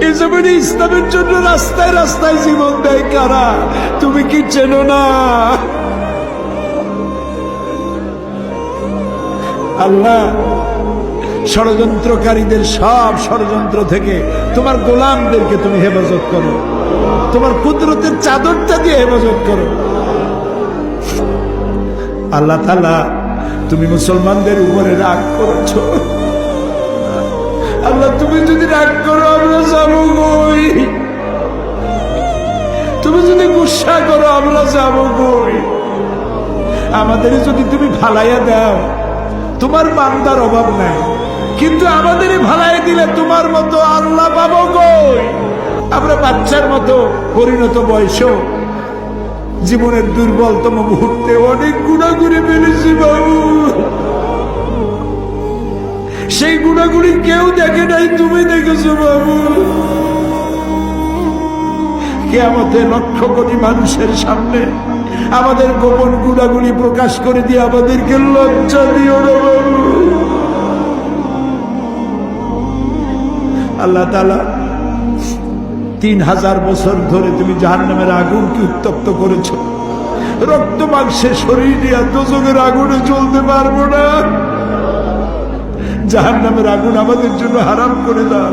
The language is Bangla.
এই জমিনে ইসলামের জন্য রাস্তায় রাস্তায় জীবন দেয় কারা? তুমি কি চেনো না? আল্লাহ, ষড়যন্ত্রকারীদের সব ষড়যন্ত্র থেকে তোমার গোলামদেরকে তুমি হেফাজত করো, তোমার কুদরতের চাদরটা দিয়ে হেফাজত করো। আল্লাহ তাআলা, তুমি মুসলমানদের উপরে রাগ করেছো। আল্লাহ, তুমি যদি রাগ করো আমরা যাবো কই? তুমি যদি গুসা করো আমরা যাবো কই? আমাদের যদি তুমি ভালাইয়া দাও, তোমার বান্দার অভাব নাই, কিন্তু আমাদেরই ভালাই দিলে তোমার মতো আল্লাহ পাবো কই? আমরা বাচ্চার মতো পরিণত বয়সেও জীবনের দুর্বলতম মুহূর্তে অনেক গুনাহ করে ফেলেছি বাবু। সেই গুনাহগুলি কেউ দেখে নাই, তুমি দেখেছো বাবু। কিয়ামতে লক্ষ কোটি মানুষের সামনে আমাদের গোপন গুনাহগুলি প্রকাশ করে দিয়ে আমাদেরকে লজ্জা দিও না বাবু। আল্লাহ তাআলা, 3000 বছর ধরে তুমি জাহান্নামের আগুনকে উত্তপ্ত করেছো। রক্ত মাংসের শরীর নিয়ে দোজখের আগুনে জ্বলতে পারবো না। জাহান্নামের আগুন আমাদের জন্য হারাম করে দাও।